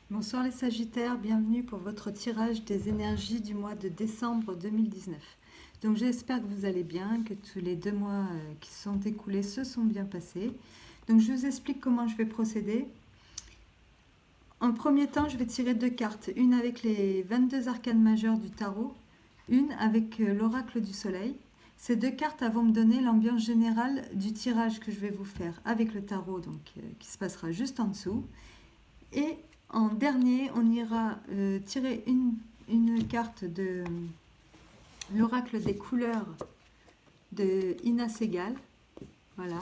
Bonsoir les Sagittaires, bienvenue pour votre tirage des énergies du mois de décembre 2019. Donc j'espère que vous allez bien, que tous les 2 mois qui se sont écoulés se sont bien passés. Donc je vous explique comment je vais procéder. En premier temps, je vais tirer 2 cartes, une avec les 22 arcanes majeures du tarot, une avec l'oracle du soleil. Ces 2 cartes vont me donner l'ambiance générale du tirage que je vais vous faire avec le tarot, donc qui se passera juste en dessous. Et en dernier, on ira tirer une carte de l'oracle des couleurs de Ina Segal. Voilà.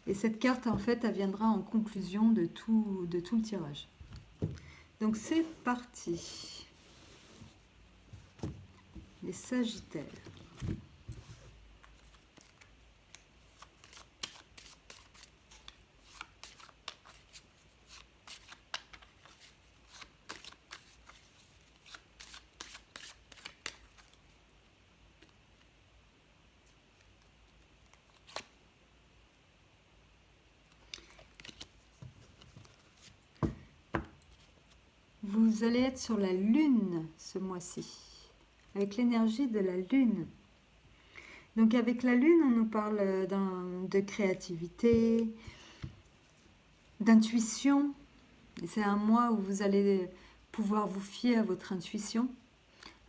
Et cette carte, en fait, elle viendra en conclusion de tout le tirage. Donc c'est parti. Les Sagittaires. Vous allez être sur la lune ce mois-ci, avec l'énergie de la lune. Donc avec la lune, on nous parle de créativité, d'intuition. C'est un mois où vous allez pouvoir vous fier à votre intuition,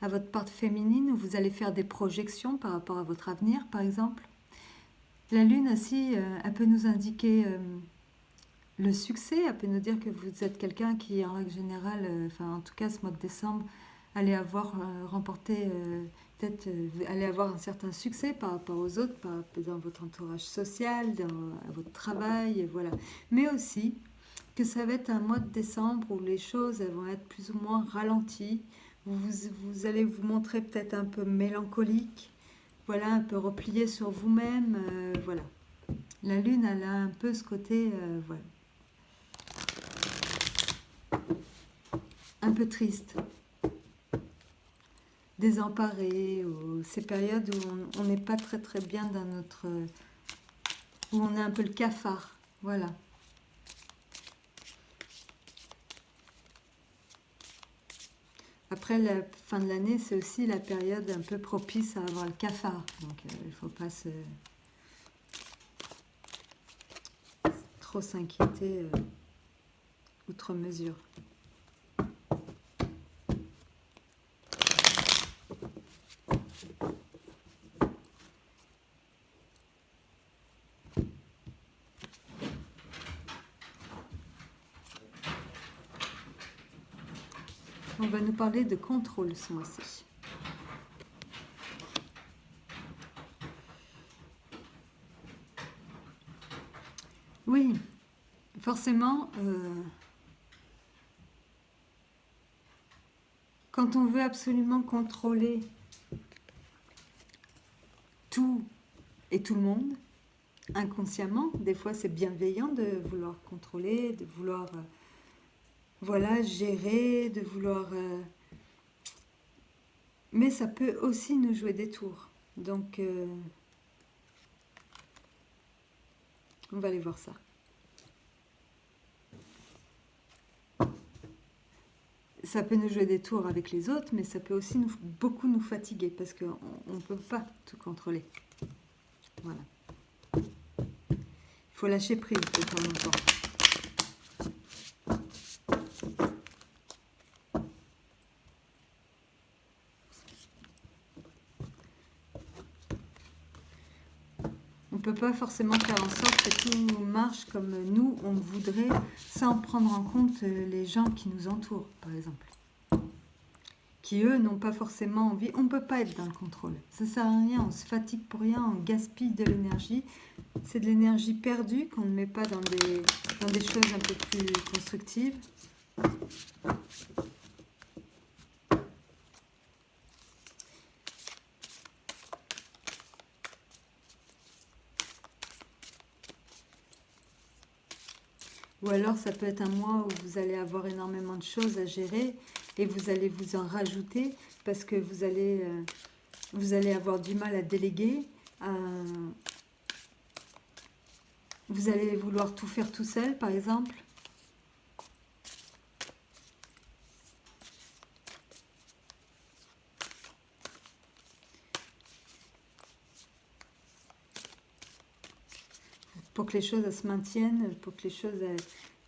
à votre part féminine, où vous allez faire des projections par rapport à votre avenir, par exemple. La lune aussi, elle peut nous indiquer le succès, elle peut nous dire que vous êtes quelqu'un qui, en règle générale, enfin en tout cas ce mois de décembre, allez avoir remporté, peut-être allez avoir un certain succès par rapport aux autres, dans votre entourage social, dans votre travail, voilà. Mais aussi que ça va être un mois de décembre où les choses elles vont être plus ou moins ralenties. Vous allez vous montrer peut-être un peu mélancolique, voilà, un peu replié sur vous-même, voilà. La lune, elle a un peu ce côté, voilà, un peu triste, désemparé, ou ces périodes où on n'est pas très très bien dans notre... où on est un peu le cafard, voilà. Après la fin de l'année, c'est aussi la période un peu propice à avoir le cafard, donc il ne faut pas trop s'inquiéter outre mesure. On va nous parler de contrôle ce mois-ci. Oui, forcément, quand on veut absolument contrôler tout et tout le monde, inconsciemment, des fois c'est bienveillant de vouloir contrôler, de vouloir voilà, gérer, de vouloir... mais ça peut aussi nous jouer des tours. Donc, on va aller voir ça. Ça peut nous jouer des tours avec les autres, mais ça peut aussi beaucoup nous fatiguer parce qu'on ne peut pas tout contrôler. Voilà. Il faut lâcher prise de temps en temps. On ne peut pas forcément faire en sorte que tout marche comme nous, on voudrait, sans prendre en compte les gens qui nous entourent, par exemple. Qui, eux, n'ont pas forcément envie. On ne peut pas être dans le contrôle. Ça ne sert à rien, on se fatigue pour rien, on gaspille de l'énergie. C'est de l'énergie perdue qu'on ne met pas dans des choses un peu plus constructives. Ou alors ça peut être un mois où vous allez avoir énormément de choses à gérer et vous allez vous en rajouter parce que vous allez avoir du mal à déléguer. Vous allez vouloir tout faire tout seul, par exemple. pour que les choses elles se maintiennent, pour que les choses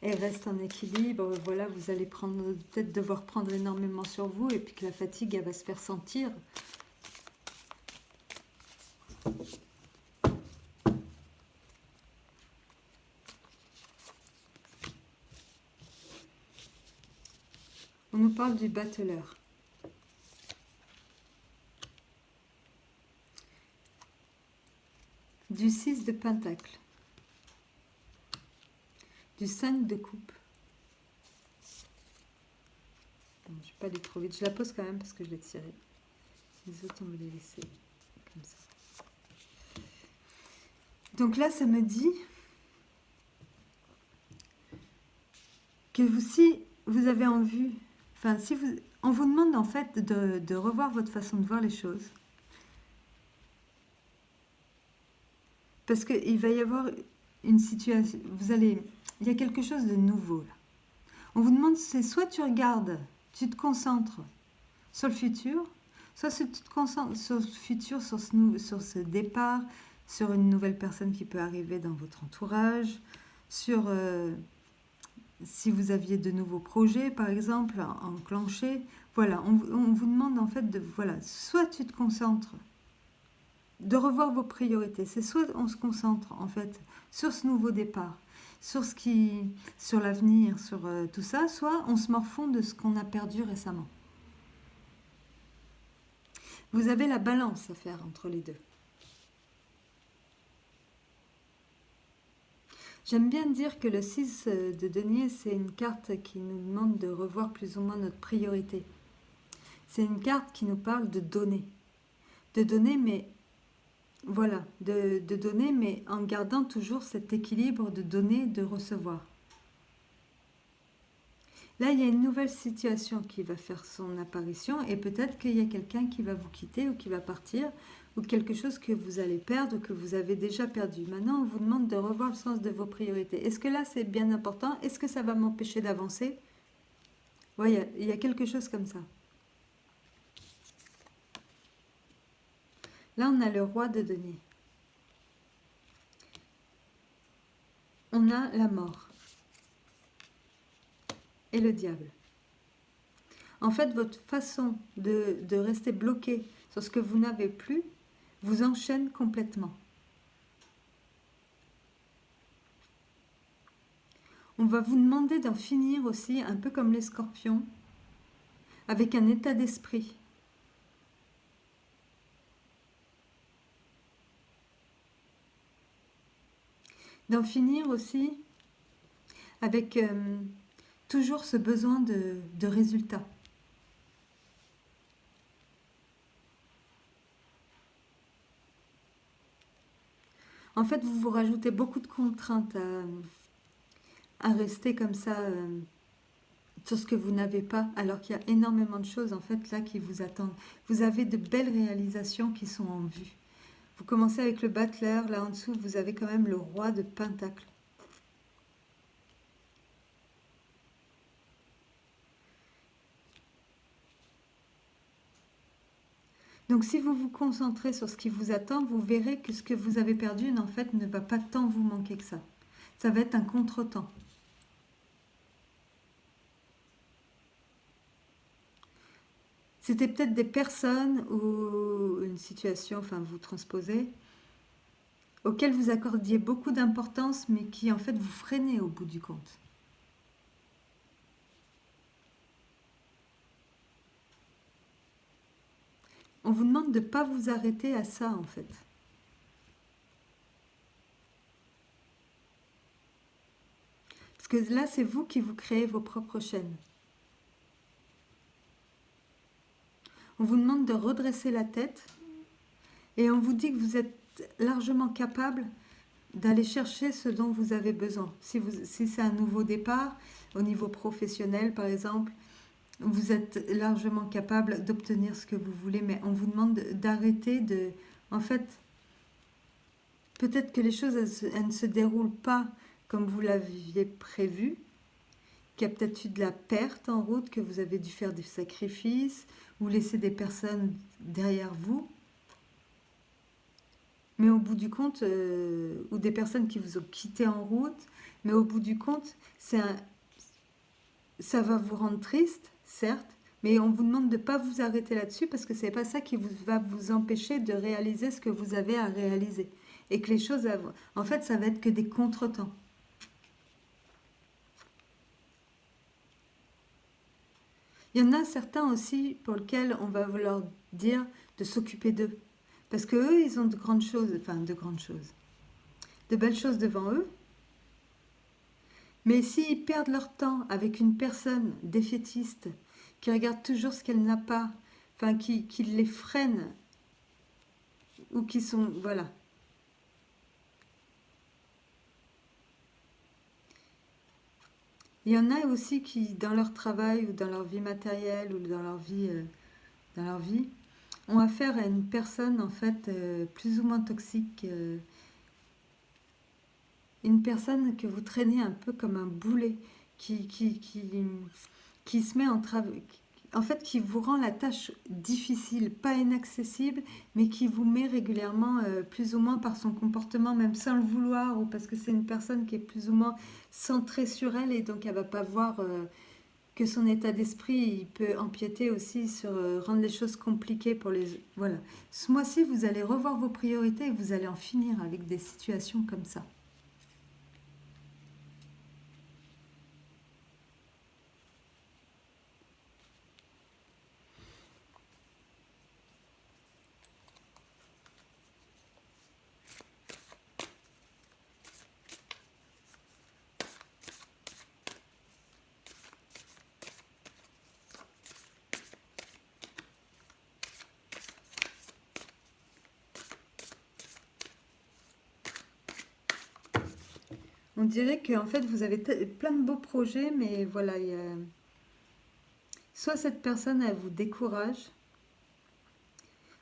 elles restent en équilibre. Voilà, vous allez peut-être devoir prendre énormément sur vous et puis que la fatigue elle va se faire sentir. On nous parle du battleur. Du 6 de pentacle. Du 5 de coupe. Bon, je ne vais pas aller trop vite. Je la pose quand même parce que je l'ai tirée. Les autres, on va les laisser comme ça. Donc là, ça me dit que si vous avez envie, enfin, on vous demande en fait de revoir votre façon de voir les choses. Parce qu'il va y avoir une situation, il y a quelque chose de nouveau là. On vous demande, c'est soit tu regardes, tu te concentres sur le futur, soit tu te concentres sur le futur, sur ce départ, sur une nouvelle personne qui peut arriver dans votre entourage, sur si vous aviez de nouveaux projets, par exemple, enclenchés. Voilà, on vous demande en fait voilà, soit tu te concentres, de revoir vos priorités. C'est soit on se concentre en fait sur ce nouveau départ, sur l'avenir, sur tout ça, soit on se morfond de ce qu'on a perdu récemment. Vous avez la balance à faire entre les deux. J'aime bien dire que le 6 de denier, c'est une carte qui nous demande de revoir plus ou moins notre priorité. C'est une carte qui nous parle de donner. De donner, mais voilà, de donner, mais en gardant toujours cet équilibre de donner, de recevoir. Là, il y a une nouvelle situation qui va faire son apparition et peut-être qu'il y a quelqu'un qui va vous quitter ou qui va partir ou quelque chose que vous allez perdre ou que vous avez déjà perdu. Maintenant, on vous demande de revoir le sens de vos priorités. Est-ce que là, c'est bien important? Est-ce que ça va m'empêcher d'avancer? Oui, il y a quelque chose comme ça. Là, on a le roi de denier. On a la mort. Et le diable. En fait, votre façon de rester bloqué sur ce que vous n'avez plus vous enchaîne complètement. On va vous demander d'en finir aussi, un peu comme les scorpions, avec un état d'esprit. D'en finir aussi avec toujours ce besoin de résultats. En fait, vous vous rajoutez beaucoup de contraintes à rester comme ça sur ce que vous n'avez pas, alors qu'il y a énormément de choses en fait là qui vous attendent. Vous avez de belles réalisations qui sont en vue. Vous commencez avec le battleur, là en dessous vous avez quand même le roi de pentacle. Donc si vous vous concentrez sur ce qui vous attend, vous verrez que ce que vous avez perdu, en fait, ne va pas tant vous manquer que ça. Ça va être un contretemps. C'était peut-être des personnes ou une situation, enfin vous transposez, auxquelles vous accordiez beaucoup d'importance, mais qui en fait vous freinez au bout du compte. On vous demande de ne pas vous arrêter à ça, en fait. Parce que là, c'est vous qui vous créez vos propres chaînes. On vous demande de redresser la tête et on vous dit que vous êtes largement capable d'aller chercher ce dont vous avez besoin. Si c'est un nouveau départ, au niveau professionnel, par exemple, vous êtes largement capable d'obtenir ce que vous voulez, mais on vous demande d'arrêter de... En fait, peut-être que les choses, elles ne se déroulent pas comme vous l'aviez prévu, qu'il y a peut-être eu de la perte en route, que vous avez dû faire des sacrifices, ou laisser des personnes derrière vous. mais au bout du compte, ou des personnes qui vous ont quitté en route, mais au bout du compte, ça va vous rendre triste, certes, mais on vous demande de ne pas vous arrêter là-dessus parce que c'est pas ça qui va vous empêcher de réaliser ce que vous avez à réaliser. Et que les choses, en fait, ça va être que des contretemps. Il y en a certains aussi pour lesquels on va leur dire de s'occuper d'eux. Parce que eux, ils ont de grandes choses, enfin de grandes choses, de belles choses devant eux. Mais s'ils perdent leur temps avec une personne défaitiste, qui regarde toujours ce qu'elle n'a pas, enfin qui les freine, ou qui sont... Voilà. Il y en a aussi qui, dans leur travail, ou dans leur vie matérielle, ou dans leur vie ont affaire à une personne, en fait, plus ou moins toxique, une personne que vous traînez un peu comme un boulet, qui, qui, qui, qui se met en fait, qui vous rend la tâche difficile, pas inaccessible, mais qui vous met régulièrement, plus ou moins par son comportement, même sans le vouloir, ou parce que c'est une personne qui est plus ou moins centrée sur elle, et donc elle va pas voir que son état d'esprit, il peut empiéter aussi sur rendre les choses compliquées pour les... Voilà. Ce mois-ci, vous allez revoir vos priorités et vous allez en finir avec des situations comme ça. On dirait que en fait vous avez plein de beaux projets, mais voilà, soit cette personne elle vous décourage,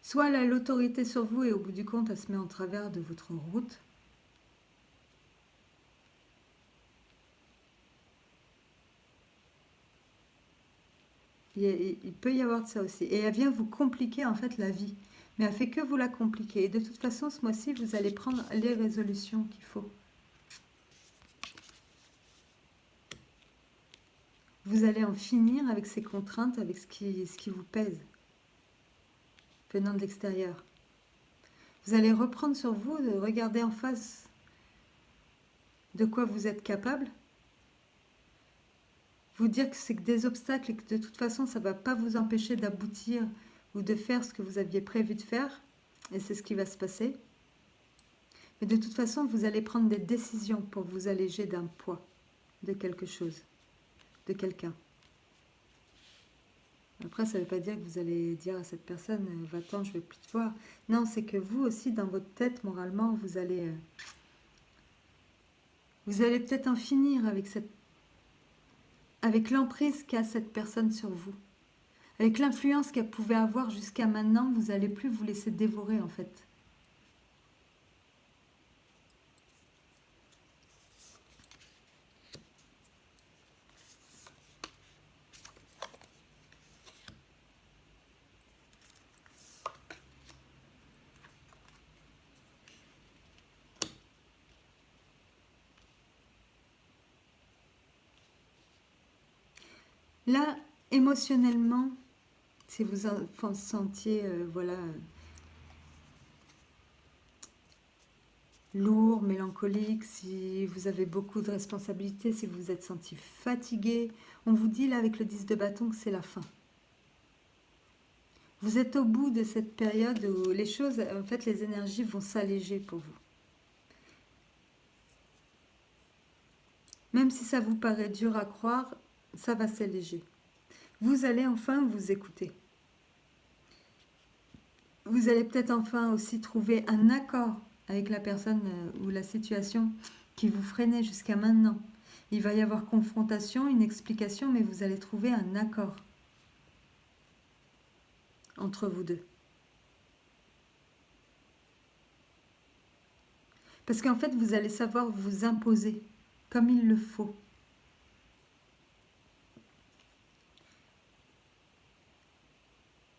soit elle a l'autorité sur vous et au bout du compte elle se met en travers de votre route. Il peut y avoir de ça aussi. Et elle vient vous compliquer en fait la vie. Mais elle fait que vous la compliquer. Et de toute façon, ce mois-ci, vous allez prendre les résolutions qu'il faut. Vous allez en finir avec ces contraintes, avec ce qui vous pèse, venant de l'extérieur. Vous allez reprendre sur vous, de regarder en face de quoi vous êtes capable. Vous dire que c'est que des obstacles et que de toute façon, ça ne va pas vous empêcher d'aboutir ou de faire ce que vous aviez prévu de faire. Et c'est ce qui va se passer. Mais de toute façon, vous allez prendre des décisions pour vous alléger d'un poids, de quelque chose, de quelqu'un. Après, ça ne veut pas dire que vous allez dire à cette personne « Va-t'en, je ne vais plus te voir ». Non, c'est que vous aussi, dans votre tête, moralement, vous allez peut-être en finir avec l'emprise qu'a cette personne sur vous. Avec l'influence qu'elle pouvait avoir jusqu'à maintenant, vous n'allez plus vous laisser dévorer, en fait. Là, émotionnellement, si vous en sentiez, voilà, lourd, mélancolique, si vous avez beaucoup de responsabilités, si vous vous êtes senti fatigué, on vous dit là avec le 10 de bâton que c'est la fin. Vous êtes au bout de cette période où les choses, en fait, les énergies vont s'alléger pour vous. Même si ça vous paraît dur à croire, ça va s'alléger. Vous allez enfin vous écouter. Vous allez peut-être enfin aussi trouver un accord avec la personne ou la situation qui vous freinait jusqu'à maintenant. Il va y avoir confrontation, une explication, mais vous allez trouver un accord entre vous deux. Parce qu'en fait, vous allez savoir vous imposer comme il le faut.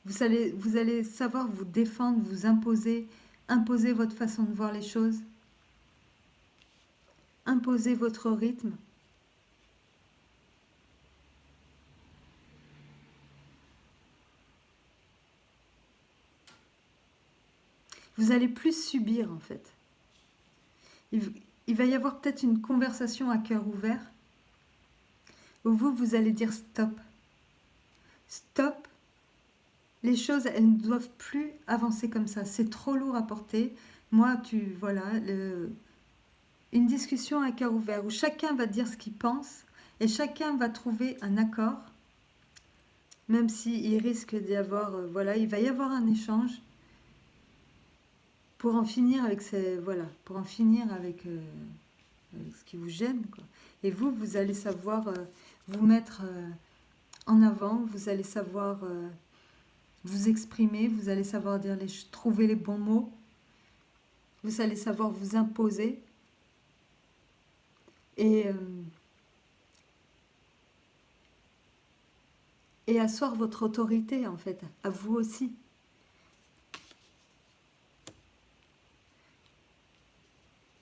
Vous allez savoir vous défendre, vous imposer imposer votre façon de voir les choses, imposer votre rythme. Vous allez plus subir en fait. Il va y avoir peut-être une conversation à cœur ouvert où vous allez dire stop. Stop. Les choses, elles ne doivent plus avancer comme ça. C'est trop lourd à porter. Moi, voilà, une discussion à cœur ouvert où chacun va dire ce qu'il pense et chacun va trouver un accord, même s'il risque d'y avoir, voilà, il va y avoir un échange pour en finir avec pour en finir avec ce qui vous gêne, quoi. Et vous allez savoir vous mettre en avant, vous allez savoir vous exprimer, vous allez savoir trouver les bons mots, vous allez savoir vous imposer et asseoir votre autorité en fait, à vous aussi.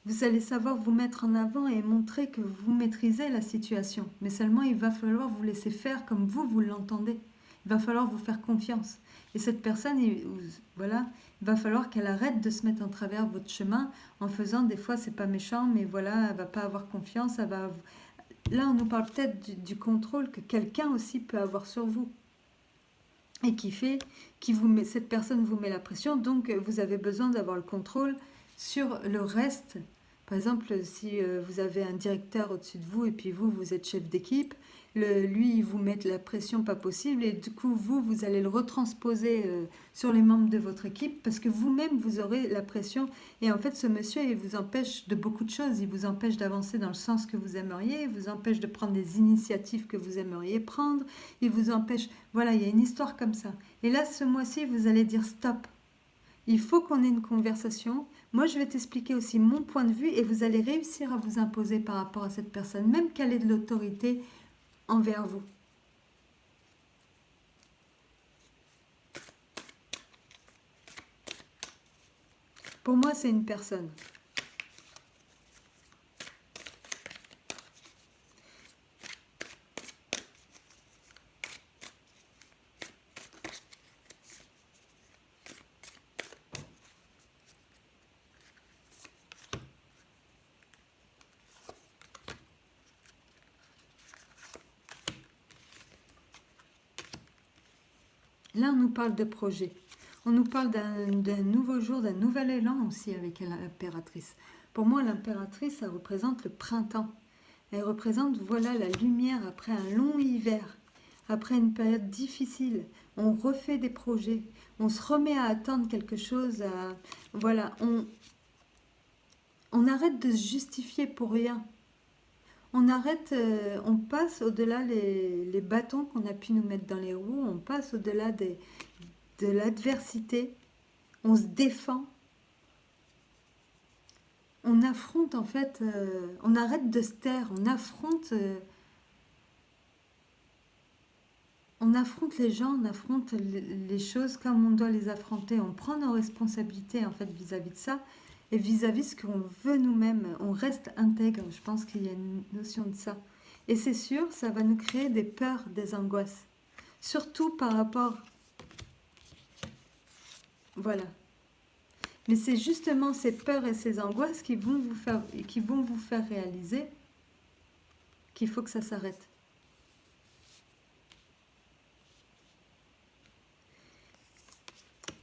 Vous allez savoir vous mettre en avant et montrer que vous maîtrisez la situation. Mais seulement, il va falloir vous laisser faire comme vous l'entendez. Il va falloir vous faire confiance. Et cette personne, voilà, il va falloir qu'elle arrête de se mettre en travers votre chemin en faisant, des fois, c'est pas méchant, mais voilà, elle va pas avoir confiance. Là, on nous parle peut-être du contrôle que quelqu'un aussi peut avoir sur vous. Et cette personne vous met la pression, donc vous avez besoin d'avoir le contrôle sur le reste. Par exemple, si vous avez un directeur au-dessus de vous et puis vous êtes chef d'équipe, lui, il vous met la pression pas possible et du coup, vous allez le retransposer sur les membres de votre équipe parce que vous-même, vous aurez la pression. Et en fait, ce monsieur, il vous empêche de beaucoup de choses. Il vous empêche d'avancer dans le sens que vous aimeriez, il vous empêche de prendre des initiatives que vous aimeriez prendre, il vous empêche... Voilà, il y a une histoire comme ça. Et là, ce mois-ci, vous allez dire stop. Il faut qu'on ait une conversation. Moi, je vais t'expliquer aussi mon point de vue et vous allez réussir à vous imposer par rapport à cette personne, même qu'elle ait de l'autorité envers vous. Pour moi, c'est une personne. Là, on nous parle de projet. On nous parle d'un nouveau jour, d'un nouvel élan aussi avec l'impératrice. Pour moi, l'impératrice, elle représente le printemps. Elle représente, voilà, la lumière après un long hiver, après une période difficile. On refait des projets, on se remet à attendre quelque chose. Voilà, on arrête de se justifier pour rien. On arrête, on passe au-delà les bâtons qu'on a pu nous mettre dans les roues, on passe au-delà de l'adversité, on se défend, on affronte en fait, on arrête de se taire, on affronte les gens, on affronte les choses comme on doit les affronter, on prend nos responsabilités en fait vis-à-vis de ça et vis-à-vis de ce qu'on veut nous-mêmes, on reste intègre, je pense qu'il y a une notion de ça. Et c'est sûr, ça va nous créer des peurs, des angoisses, surtout par rapport... Voilà. Mais c'est justement ces peurs et ces angoisses qui vont vous faire réaliser qu'il faut que ça s'arrête.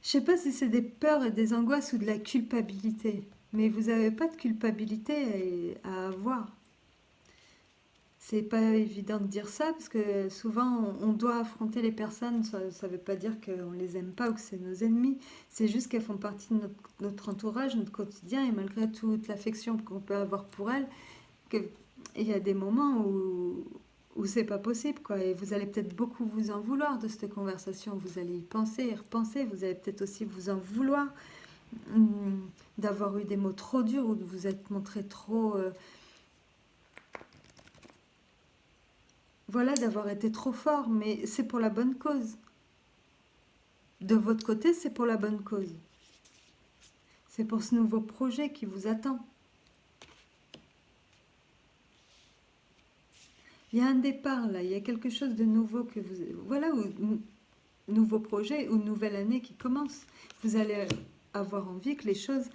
Je ne sais pas si c'est des peurs et des angoisses ou de la culpabilité, mais vous n'avez pas de culpabilité à avoir. C'est pas évident de dire ça parce que souvent on doit affronter les personnes, ça ne veut pas dire qu'on les aime pas ou que c'est nos ennemis, c'est juste qu'elles font partie de notre entourage, notre quotidien et malgré toute l'affection qu'on peut avoir pour elles, il y a des moments où c'est pas possible quoi et vous allez peut-être beaucoup vous en vouloir de cette conversation, vous allez y penser et repenser, vous allez peut-être aussi vous en vouloir d'avoir eu des mots trop durs ou de vous être montré trop... Voilà, d'avoir été trop fort, mais c'est pour la bonne cause. De votre côté, c'est pour la bonne cause. C'est pour ce nouveau projet qui vous attend. Il y a un départ là, il y a quelque chose de nouveau que vous... Voilà, nouveau projet ou nouvelle année qui commence. Vous allez avoir envie que les choses,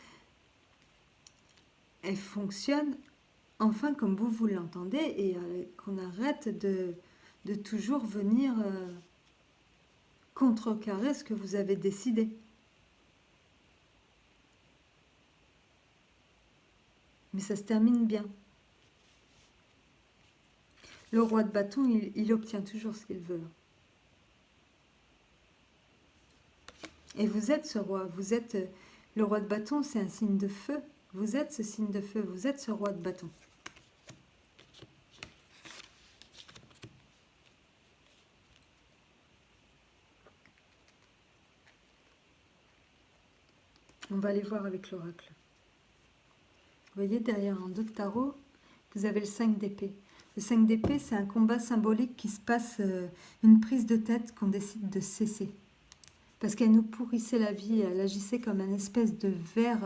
elles fonctionnent enfin comme vous l'entendez et qu'on arrête de toujours venir contrecarrer ce que vous avez décidé. Mais ça se termine bien. Le roi de bâton, il obtient toujours ce qu'il veut. Et vous êtes ce roi, vous êtes... Le roi de bâton, c'est un signe de feu. Vous êtes ce signe de feu, vous êtes ce roi de bâton. On va aller voir avec l'oracle. Vous voyez, derrière un dos de tarot, vous avez le 5 d'épée. Le 5 d'épée, c'est un combat symbolique qui se passe, une prise de tête qu'on décide de cesser. Parce qu'elle nous pourrissait la vie, elle agissait comme un espèce de ver,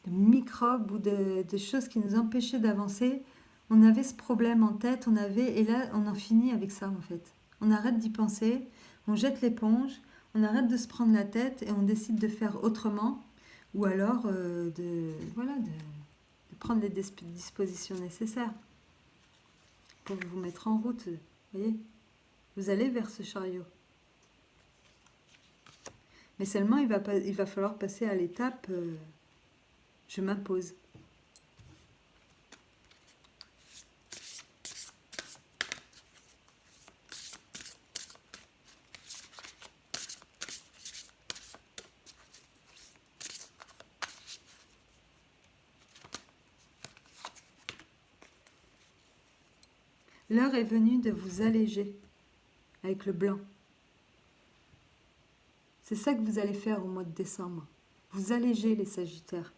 de microbes ou de choses qui nous empêchaient d'avancer. On avait ce problème en tête, et là, on en finit avec ça en fait. On arrête d'y penser, on jette l'éponge, on arrête de se prendre la tête et on décide de faire autrement. Ou alors de prendre les dispositions nécessaires pour vous mettre en route. Vous voyez, vous allez vers ce chariot. Mais seulement, il va falloir passer à l'étape je m'impose. L'heure est venue de vous alléger avec le blanc. C'est ça que vous allez faire au mois de décembre. Vous allégez les Sagittaires.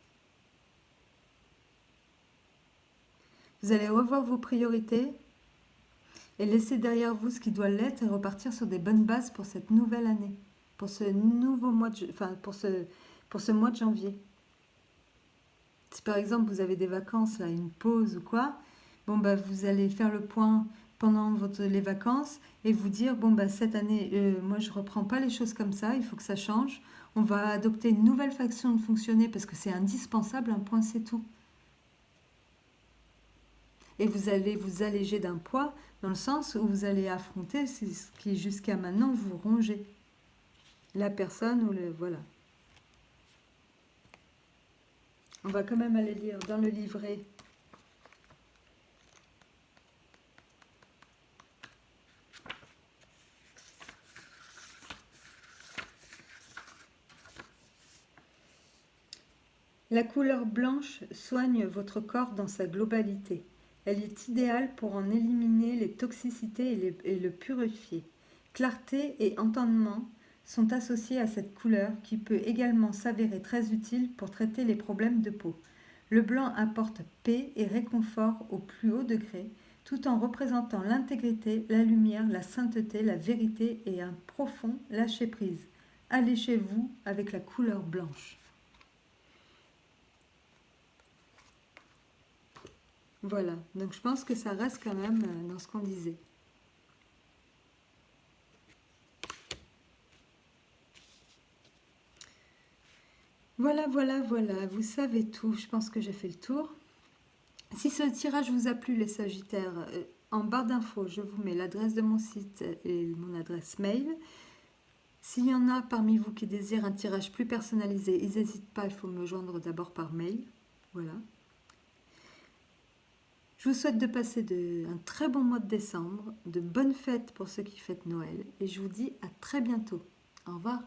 Vous allez revoir vos priorités et laisser derrière vous ce qui doit l'être et repartir sur des bonnes bases pour cette nouvelle année, pour ce nouveau mois pour ce mois de janvier. Si par exemple vous avez des vacances, là, une pause ou quoi, bon bah vous allez faire le point pendant les vacances et vous dire bon bah cette année moi je reprends pas les choses comme ça, il faut que ça change. On va adopter une nouvelle façon de fonctionner parce que c'est indispensable, un point c'est tout. Et vous allez vous alléger d'un poids dans le sens où vous allez affronter ce qui jusqu'à maintenant vous rongeait. La personne ou le... Voilà. On va quand même aller lire dans le livret. La couleur blanche soigne votre corps dans sa globalité. Elle est idéale pour en éliminer les toxicités et le purifier. Clarté et entendement sont associés à cette couleur qui peut également s'avérer très utile pour traiter les problèmes de peau. Le blanc apporte paix et réconfort au plus haut degré, tout en représentant l'intégrité, la lumière, la sainteté, la vérité et un profond lâcher-prise. Allez chez vous avec la couleur blanche. Voilà, donc je pense que ça reste quand même dans ce qu'on disait. Voilà, vous savez tout, je pense que j'ai fait le tour. Si ce tirage vous a plu les Sagittaires, en barre d'infos, je vous mets l'adresse de mon site et mon adresse mail. S'il y en a parmi vous qui désirent un tirage plus personnalisé, ils n'hésitent pas, il faut me joindre d'abord par mail. Voilà. Je vous souhaite de passer un très bon mois de décembre, de bonnes fêtes pour ceux qui fêtent Noël, et je vous dis à très bientôt. Au revoir.